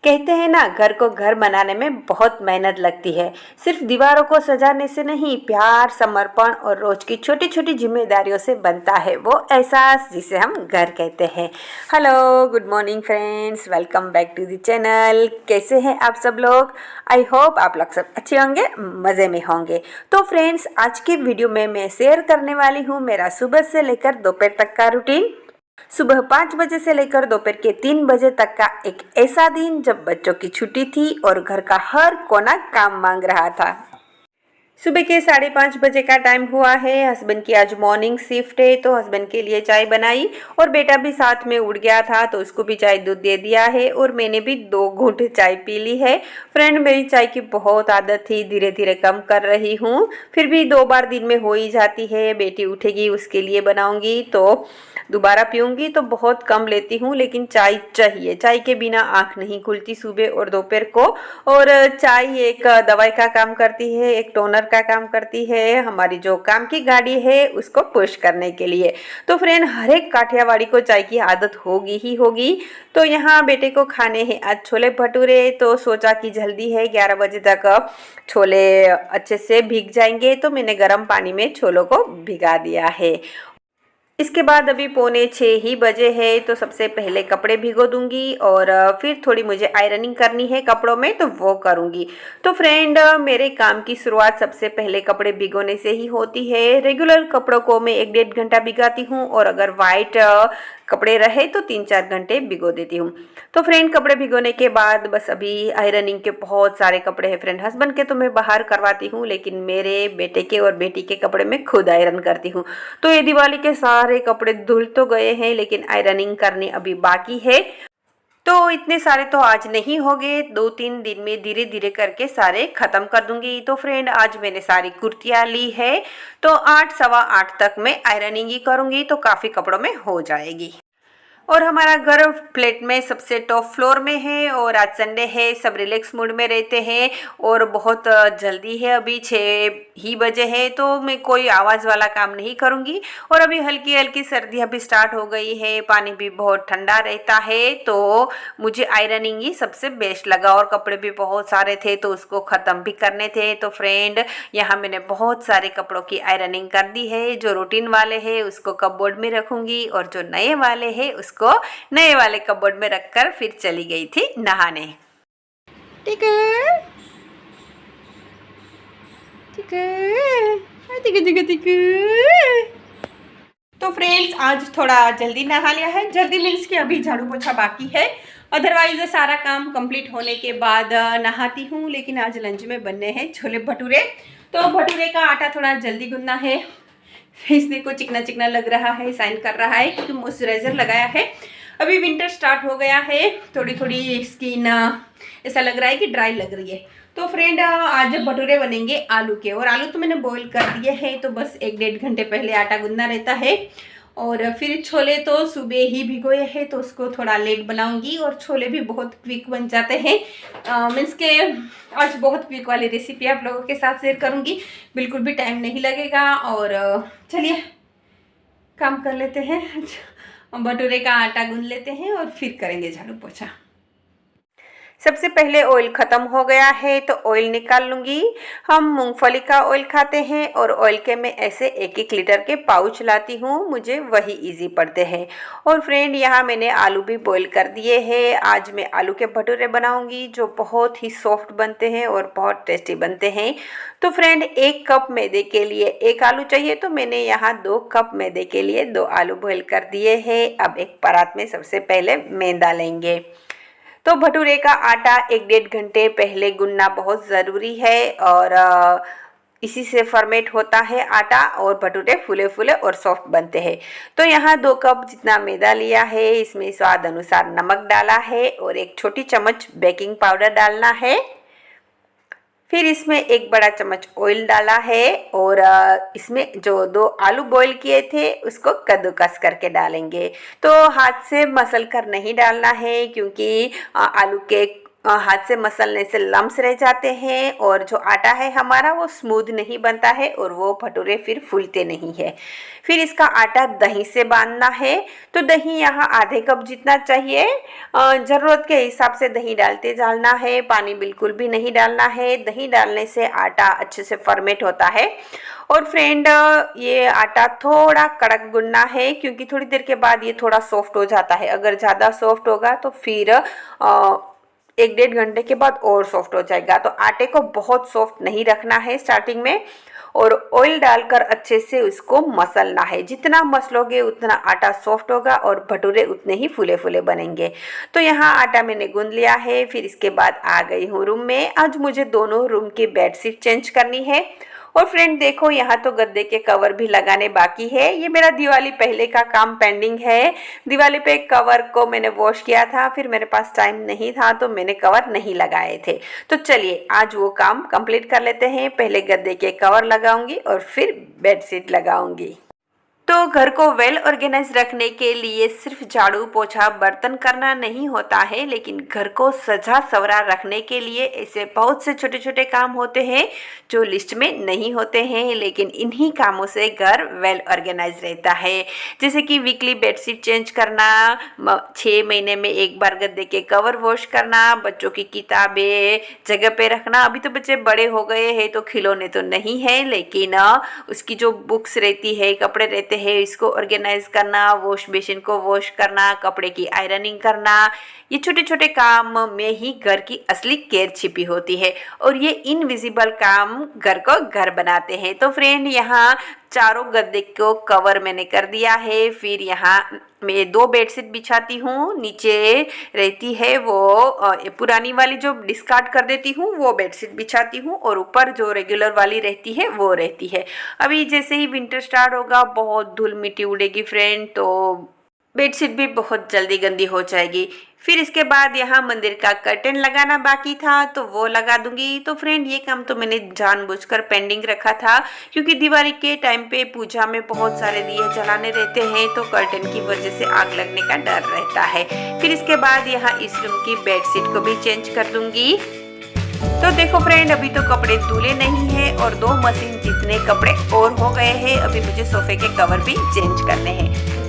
कहते हैं ना, घर को घर बनाने में बहुत मेहनत लगती है। सिर्फ दीवारों को सजाने से नहीं, प्यार, समर्पण और रोज की छोटी छोटी जिम्मेदारियों से बनता है वो एहसास जिसे हम घर कहते हैं। Hello, good morning friends, welcome back to the channel. कैसे हैं आप सब लोग? आई होप आप लोग सब अच्छे होंगे, मज़े में होंगे। तो फ्रेंड्स, आज के वीडियो में मैं शेयर करने वाली हूँ मेरा सुबह से लेकर दोपहर तक का रूटीन। सुबह 5 बजे से लेकर दोपहर के 3 बजे तक का एक ऐसा दिन जब बच्चों की छुट्टी थी और घर का हर कोना काम मांग रहा था। सुबह के 5:30 बजे का टाइम हुआ है। हस्बैंड की आज मॉर्निंग शिफ्ट है तो हस्बैंड के लिए चाय बनाई और बेटा भी साथ में उठ गया था तो उसको भी चाय दूध दे दिया है और मैंने भी 2 घूंट चाय पी ली है। फ्रेंड, मेरी चाय की बहुत आदत थी, धीरे धीरे कम कर रही हूँ, फिर भी 2 बार दिन में हो ही जाती है। बेटी उठेगी उसके लिए बनाऊंगी तो दोबारा पीऊँगी तो बहुत कम लेती हूँ, लेकिन चाय चाहिए। चाय के बिना आँख नहीं खुलती सुबह और दोपहर को। और चाय एक दवाई का काम करती है, एक टोनर का काम करती है, हमारी जो काम की गाड़ी है उसको पुश करने के लिए। तो फ्रेंड, हर एक काठियावाड़ी को चाय की आदत होगी ही होगी। तो यहाँ बेटे को खाने हैं आज छोले भटूरे, तो सोचा कि जल्दी है, 11 बजे तक छोले अच्छे से भीग जाएंगे, तो मैंने गर्म पानी में छोलों को भिगा दिया है। इसके बाद अभी 5:45 ही बजे है तो सबसे पहले कपड़े भिगो दूंगी और फिर थोड़ी मुझे आयरनिंग करनी है कपड़ों में तो वो करूंगी। तो फ्रेंड, मेरे काम की शुरुआत सबसे पहले कपड़े भिगोने से ही होती है। रेगुलर कपड़ों को मैं 1-1.5 घंटा भिगाती हूँ और अगर वाइट कपड़े रहे तो 3-4 घंटे भिगो देती हूँ। तो फ्रेंड, कपड़े भिगोने के बाद बस अभी आयरनिंग के बहुत सारे कपड़े हैं फ्रेंड। हस्बैंड के तो मैं बाहर करवाती हूँ, लेकिन मेरे बेटे के और बेटी के कपड़े मैं खुद आयरन करती हूँ। तो ये दिवाली के सारे कपड़े धुल तो गए हैं, लेकिन आयरनिंग करनी अभी बाकी है। तो इतने सारे तो आज नहीं होंगे, 2-3 दिन में धीरे धीरे करके सारे खत्म कर दूंगी। तो फ्रेंड, आज मैंने सारी कुर्तियाँ ली है तो 8, सवा 8 तक मैं आयरनिंग ही करूंगी तो काफ़ी कपड़ों में हो जाएगी। और हमारा घर फ्लैट में सबसे टॉप फ्लोर में है और आज संडे है, सब रिलैक्स मूड में रहते हैं और बहुत जल्दी है, अभी 6 ही बजे है तो मैं कोई आवाज़ वाला काम नहीं करूँगी। और अभी हल्की हल्की सर्दियाँ भी स्टार्ट हो गई है, पानी भी बहुत ठंडा रहता है तो मुझे आयरनिंग ही सबसे बेस्ट लगा। और कपड़े भी बहुत सारे थे तो उसको ख़त्म भी करने थे। तो फ्रेंड, यहाँ मैंने बहुत सारे कपड़ों की आयरनिंग कर दी है। जो रूटीन वाले हैं उसको कपबोर्ड में रखूँगी और जो नए वाले हैं उसको नए वाले कपबोर्ड में रखकर फिर चली गई थी नहाने। ठीक है, ठीक है, ठीक है, ठीक है, ठीक है। तो फ्रेंड्स, आज थोड़ा जल्दी नहा लिया है। जल्दी मीन्स कि अभी झाड़ू पोछा बाकी है, अदरवाइज सारा काम कंप्लीट होने के बाद नहाती हूँ। लेकिन आज लंच में बनने हैं छोले भटूरे। तो भटूरे का आटा थोड़ा जल्दी गूंदना है, इसने को चिकना चिकना लग रहा है, साइन कर रहा है क्योंकि मॉइस्चराइजर लगाया है। अभी विंटर स्टार्ट हो गया है, थोड़ी थोड़ी स्किन ऐसा लग रहा है कि ड्राई लग रही है। तो फ्रेंड, आज भटूरे बनेंगे आलू के, और आलू तो मैंने बॉईल कर दिए हैं तो बस 1-1.5 घंटे पहले आटा गूंदना रहता है। और फिर छोले तो सुबह ही भिगोए हैं तो उसको थोड़ा लेट बनाऊंगी और छोले भी बहुत क्विक बन जाते हैं। मीन्स के आज बहुत क्विक वाली रेसिपी आप लोगों के साथ शेयर करूंगी, बिल्कुल भी टाइम नहीं लगेगा। और चलिए काम कर लेते हैं, भटूरे का आटा गूंद लेते हैं और फिर करेंगे झाड़ू पोछा। सबसे पहले ऑयल ख़त्म हो गया है तो ऑयल निकाल लूँगी। हम मूंगफली का ऑयल खाते हैं और ऑयल के मैं ऐसे 1-1 लीटर के पाउच लाती हूँ, मुझे वही इजी पड़ते हैं। और फ्रेंड, यहाँ मैंने आलू भी बॉईल कर दिए हैं। आज मैं आलू के भटूरे बनाऊँगी जो बहुत ही सॉफ्ट बनते हैं और बहुत टेस्टी बनते हैं। तो फ्रेंड, 1 कप मैदे के लिए 1 आलू चाहिए तो मैंने यहाँ 2 कप मैदे के लिए 2 आलू बॉईल कर दिए हैं। अब एक परात में सबसे पहले मैदा लेंगे। तो भटूरे का आटा 1-1.5 घंटे पहले गूंदना बहुत ज़रूरी है और इसी से फर्मेट होता है आटा और भटूरे फूले फूले और सॉफ्ट बनते हैं। तो यहाँ 2 कप जितना मैदा लिया है, इसमें स्वाद अनुसार नमक डाला है और 1 छोटी चम्मच बेकिंग पाउडर डालना है। फिर इसमें 1 बड़ा चम्मच ऑयल डाला है और इसमें जो 2 आलू बॉईल किए थे उसको कद्दूकस करके डालेंगे। तो हाथ से मसल कर नहीं डालना है क्योंकि आलू के हाथ से मसलने से लम्स रह जाते हैं और जो आटा है हमारा वो स्मूथ नहीं बनता है और वो भटूरे फिर फूलते नहीं है। फिर इसका आटा दही से बांधना है। तो दही यहाँ आधे कप जितना चाहिए, ज़रूरत के हिसाब से दही डालते जाना है, पानी बिल्कुल भी नहीं डालना है। दही डालने से आटा अच्छे से फर्मेंट होता है। और फ्रेंड, ये आटा थोड़ा कड़क गूंदना है क्योंकि थोड़ी देर के बाद ये थोड़ा सॉफ्ट हो जाता है। अगर ज़्यादा सॉफ्ट होगा तो फिर 1-1.5 घंटे के बाद और सॉफ्ट हो जाएगा। तो आटे को बहुत सॉफ्ट नहीं रखना है स्टार्टिंग में, और ऑयल डालकर अच्छे से उसको मसलना है। जितना मसलोगे उतना आटा सॉफ्ट होगा और भटूरे उतने ही फूले फूले बनेंगे। तो यहाँ आटा मैंने गूंद लिया है। फिर इसके बाद आ गई हूँ रूम में। आज मुझे दोनों रूम की बेडशीट चेंज करनी है। और फ्रेंड देखो, यहाँ तो गद्दे के कवर भी लगाने बाकी है। ये मेरा दिवाली पहले का काम पेंडिंग है। दिवाली पे कवर को मैंने वॉश किया था, फिर मेरे पास टाइम नहीं था तो मैंने कवर नहीं लगाए थे। तो चलिए आज वो काम कंप्लीट कर लेते हैं। पहले गद्दे के कवर लगाऊंगी और फिर बेडशीट लगाऊंगी। तो घर को वेल ऑर्गेनाइज रखने के लिए सिर्फ झाड़ू पोछा बर्तन करना नहीं होता है, लेकिन घर को सजा सवरा रखने के लिए ऐसे बहुत से छोटे छोटे काम होते हैं जो लिस्ट में नहीं होते हैं, लेकिन इन्हीं कामों से घर वेल ऑर्गेनाइज रहता है। जैसे कि वीकली बेडशीट चेंज करना, 6 महीने में एक बार गद्दे के कवर वॉश करना, बच्चों की किताबें जगह पे रखना। अभी तो बच्चे बड़े हो गए हैं तो खिलौने तो नहीं है, लेकिन उसकी जो बुक्स रहती है, कपड़े रहते हैं, इसको ऑर्गेनाइज करना, वॉश बेसिन को वॉश करना, कपड़े की आयरनिंग करना, ये छोटे छोटे काम में ही घर की असली केयर छिपी होती है। और ये इनविजिबल काम घर को घर बनाते हैं। तो फ्रेंड, यहाँ चारों गद्दे को कवर मैंने कर दिया है। फिर यहाँ मैं 2 बेडशीट बिछाती हूँ। नीचे रहती है वो पुरानी वाली जो डिस्कार्ड कर देती हूँ, वो बेडशीट बिछाती हूँ, और ऊपर जो रेगुलर वाली रहती है वो रहती है। अभी जैसे ही विंटर स्टार्ट होगा बहुत धूल मिट्टी उड़ेगी फ्रेंड, तो बेडशीट भी बहुत जल्दी गंदी हो जाएगी। फिर इसके बाद यहाँ मंदिर का कर्टन लगाना बाकी था तो वो लगा दूंगी। तो फ्रेंड, ये काम तो मैंने जानबूझकर पेंडिंग रखा था क्योंकि दिवाली के टाइम पे पूजा में बहुत सारे दिए जलाने रहते हैं, तो कर्टन की वजह से आग लगने का डर रहता है। फिर इसके बाद यहाँ इस रूम की बेडशीट को भी चेंज कर दूंगी। तो देखो फ्रेंड, अभी तो कपड़े धुले नहीं है और 2 मशीन जितने कपड़े और हो गए हैं। अभी मुझे सोफे के कवर भी चेंज करने हैं।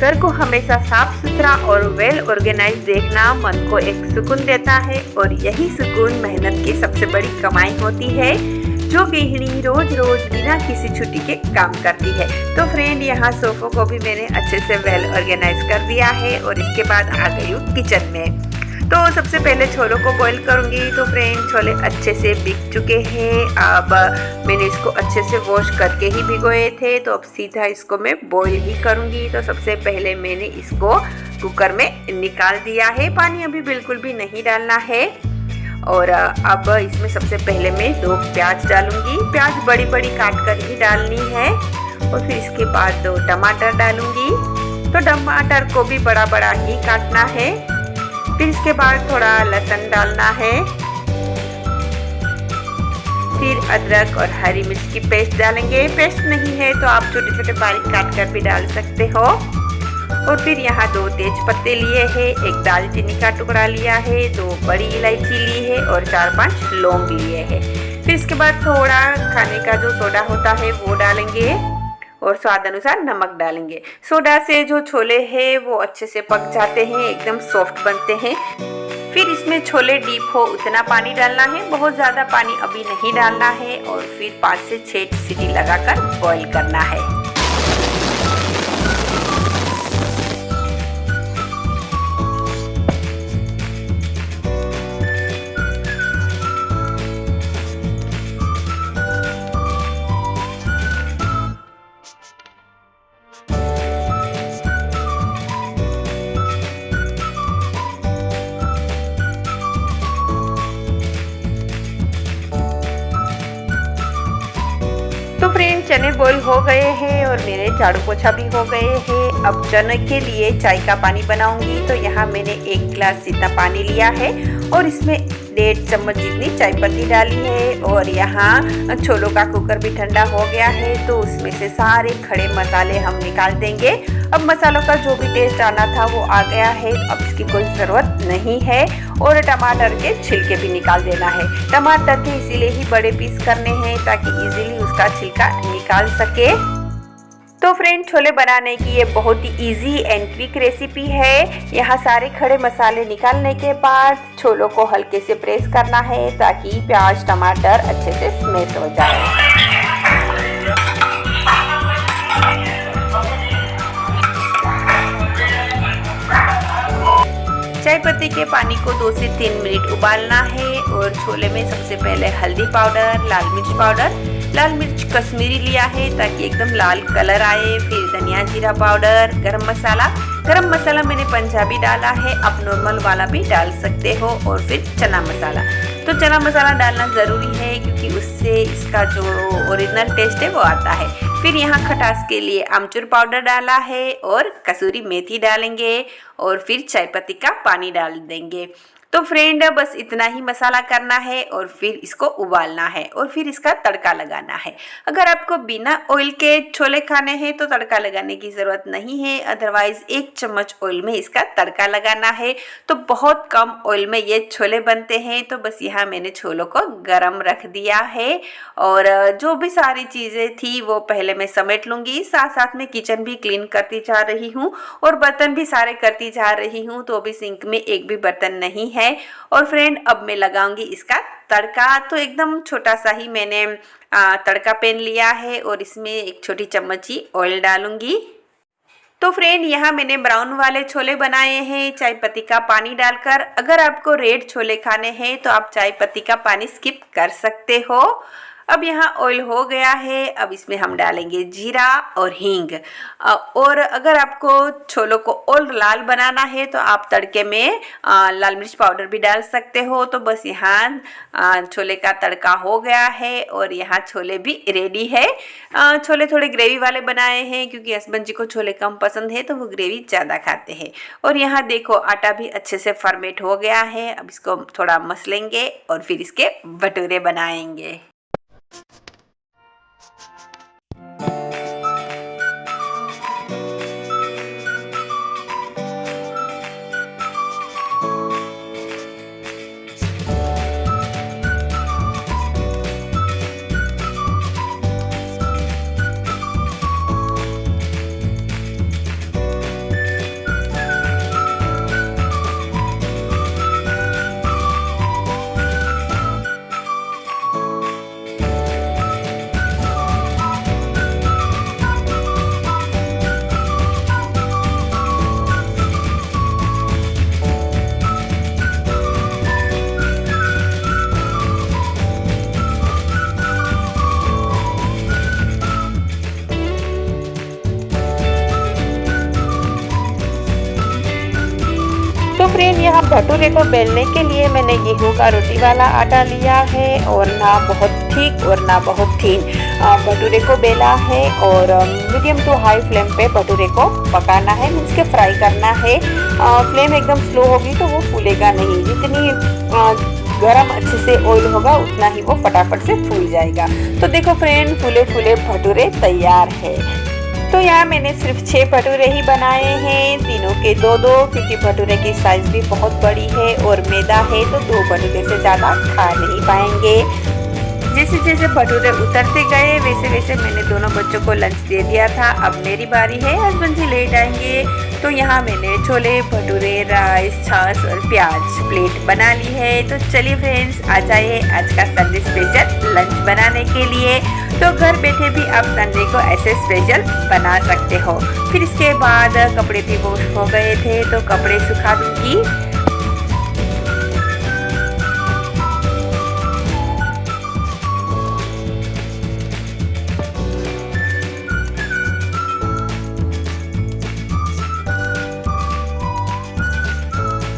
घर को हमेशा साफ सुथरा और वेल ऑर्गेनाइज देखना मन को एक सुकून देता है, और यही सुकून मेहनत की सबसे बड़ी कमाई होती है जो गृहिणी रोज रोज बिना किसी छुट्टी के काम करती है। तो फ्रेंड, यहाँ सोफों को भी मैंने अच्छे से वेल ऑर्गेनाइज कर दिया है और इसके बाद आ गई हूँ किचन में। तो सबसे पहले छोलों को बॉईल करूँगी। तो फ्रेंड, छोले अच्छे से बिक चुके हैं। अब मैंने इसको अच्छे से वॉश करके ही भिगोए थे, तो अब सीधा इसको मैं बॉईल ही करूँगी। तो सबसे पहले मैंने इसको कुकर में निकाल दिया है। पानी अभी बिल्कुल भी नहीं डालना है। और अब इसमें सबसे पहले मैं 2 प्याज डालूँगी। प्याज बड़ी बड़ी काट कर ही डालनी है। और फिर इसके बाद 2 टमाटर डालूँगी। तो टमाटर को भी बड़ा बड़ा ही काटना है। फिर इसके बाद थोड़ा लहसुन डालना है। फिर अदरक और हरी मिर्च की पेस्ट डालेंगे। पेस्ट नहीं है तो आप छोटे छोटे बारीक काट कर भी डाल सकते हो। और फिर यहाँ 2 तेज पत्ते लिए हैं, 1 दालचीनी का टुकड़ा लिया है, 2 बड़ी इलायची ली है और 4-5 लौंग लिए हैं। फिर इसके बाद थोड़ा खाने का जो सोडा होता है वो डालेंगे और स्वाद अनुसार नमक डालेंगे। सोडा से जो छोले हैं वो अच्छे से पक जाते हैं, एकदम सॉफ्ट बनते हैं। फिर इसमें छोले डीप हो उतना पानी डालना है, बहुत ज़्यादा पानी अभी नहीं डालना है। और फिर 5 से 6 सीटी लगाकर बॉईल करना है। फ्रेंड चने बॉईल हो गए हैं और मेरे झाड़ू पोछा भी हो गए हैं। अब चने के लिए चाय का पानी बनाऊंगी। तो यहाँ मैंने 1 गिलास जितना पानी लिया है और इसमें 1.5 चम्मच जितनी चाय पत्ती डाली है। और यहाँ छोलों का कुकर भी ठंडा हो गया है तो उसमें से सारे खड़े मसाले हम निकाल देंगे। अब मसालों का जो भी टेस्ट आना था वो आ गया है, अब इसकी कोई ज़रूरत नहीं है। और टमाटर के छिलके भी निकाल देना है। टमाटर के इसीलिए ही बड़े पीस करने हैं ताकि इजीली उसका छिलका निकाल सके। तो फ्रेंड छोले बनाने की ये बहुत ही इजी एंड क्विक रेसिपी है। यहाँ सारे खड़े मसाले निकालने के बाद छोलों को हल्के से प्रेस करना है ताकि प्याज टमाटर अच्छे से स्मैश हो जाए। चाय पत्ती के पानी को 2 से 3 मिनट उबालना है। और छोले में सबसे पहले हल्दी पाउडर, लाल मिर्च कश्मीरी लिया है ताकि एकदम लाल कलर आए। फिर धनिया जीरा पाउडर, गरम मसाला मैंने पंजाबी डाला है, आप नॉर्मल वाला भी डाल सकते हो। और फिर चना मसाला, तो चना मसाला डालना ज़रूरी है क्योंकि उससे इसका जो ओरिजिनल टेस्ट है वो आता है। फिर यहाँ खटास के लिए आमचूर पाउडर डाला है और कसूरी मेथी डालेंगे और फिर चाय पत्ती का पानी डाल देंगे। तो फ्रेंड बस इतना ही मसाला करना है और फिर इसको उबालना है और फिर इसका तड़का लगाना है। अगर आपको बिना ऑयल के छोले खाने हैं तो तड़का लगाने की ज़रूरत नहीं है, अदरवाइज़ 1 चम्मच ऑयल में इसका तड़का लगाना है। तो बहुत कम ऑयल में ये छोले बनते हैं। तो बस यहाँ मैंने छोलों को गरम रख दिया है और जो भी सारी चीज़ें थी वो पहले मैं समेट लूँगी। साथ साथ में किचन भी क्लीन करती जा रही हूँ और बर्तन भी सारे करती जा रही हूँ। तो अभी सिंक में एक भी बर्तन नहीं है। और फ्रेंड अब मैं लगाऊंगी इसका तड़का। तो एकदम छोटा सा ही मैंने तड़का पैन लिया है और इसमें 1 छोटी चम्मच ही ऑयल डालूंगी। तो फ्रेंड यहाँ मैंने ब्राउन वाले छोले बनाए हैं चाय पत्ती का पानी डालकर। अगर आपको रेड छोले खाने हैं तो आप चाय पत्ती का पानी स्किप कर सकते हो। अब यहाँ ऑयल हो गया है, अब इसमें हम डालेंगे जीरा और हींग। और अगर आपको छोलों को और लाल बनाना है तो आप तड़के में लाल मिर्च पाउडर भी डाल सकते हो। तो बस यहाँ छोले का तड़का हो गया है और यहाँ छोले भी रेडी है। छोले थोड़े ग्रेवी वाले बनाए हैं क्योंकि हस्बैंड जी को छोले कम पसंद है तो वो ग्रेवी ज़्यादा खाते हैं। और यहाँ देखो आटा भी अच्छे से फर्मेंट हो गया है। अब इसको थोड़ा मसलेंगे और फिर इसके भटूरे बनाएंगे। तो फ्रेंड यहाँ भटूरे को बेलने के लिए मैंने गेहूं का रोटी वाला आटा लिया है और ना बहुत थिक और ना बहुत थीन भटूरे को बेला है। और मीडियम टू हाई फ्लेम पे भटूरे को पकाना है, मीन्स के फ्राई करना है। फ्लेम एकदम स्लो होगी तो वो फूलेगा नहीं। जितनी गरम अच्छे से ऑयल होगा उतना ही वो फटाफट से फूल जाएगा। तो देखो फ्रेंड फूले फूले भटूरे तैयार है। तो यहाँ मैंने सिर्फ 6 भटूरे ही बनाए हैं, तीनों के 2-2 क्योंकि भटूरे की साइज़ भी बहुत बड़ी है और मैदा है तो 2 भटूरे से ज़्यादा खा नहीं पाएंगे। जैसे जैसे भटूरे उतरते गए वैसे वैसे मैंने दोनों बच्चों को लंच दे दिया था। अब मेरी बारी है, हस्बैंड जी लेट आएंगे। तो यहाँ मैंने छोले भटूरे राइस छाछ और प्याज प्लेट बना ली है। तो चलिए फ्रेंड्स आ जाइए आज का संडे स्पेशल लंच बनाने के लिए। तो घर बैठे भी आप संडे को ऐसे स्पेशल बना सकते हो। फिर इसके बाद कपड़े भी वॉश हो गए थे तो कपड़े सुखा दूंगी।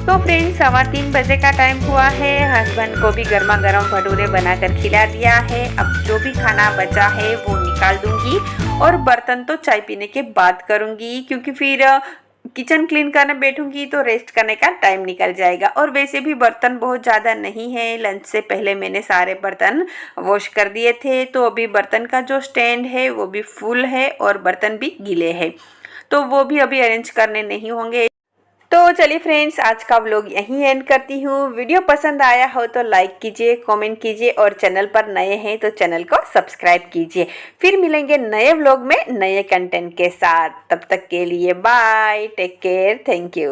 तो तो फ्रेंड्स 3:15 बजे का टाइम हुआ है। हस्बैंड को भी गर्मा गर्म भटूरे बनाकर खिला दिया है। अब जो भी खाना बचा है वो निकाल दूंगी और बर्तन तो चाय पीने के बाद करूंगी, क्योंकि फिर किचन क्लीन करने बैठूंगी तो रेस्ट करने का टाइम निकल जाएगा। और वैसे भी बर्तन बहुत ज़्यादा नहीं है, लंच से पहले मैंने सारे बर्तन वॉश कर दिए थे। तो अभी बर्तन का जो स्टैंड है वो भी फुल है और बर्तन भी गीले हैं, तो वो भी अभी अरेंज करने नहीं होंगे। तो चलिए फ्रेंड्स, आज का व्लॉग यहीं एंड करती हूँ। वीडियो पसंद आया हो तो लाइक कीजिए, कमेंट कीजिए और चैनल पर नए हैं तो चैनल को सब्सक्राइब कीजिए। फिर मिलेंगे नए व्लॉग में नए कंटेंट के साथ। तब तक के लिए bye, take care, thank you.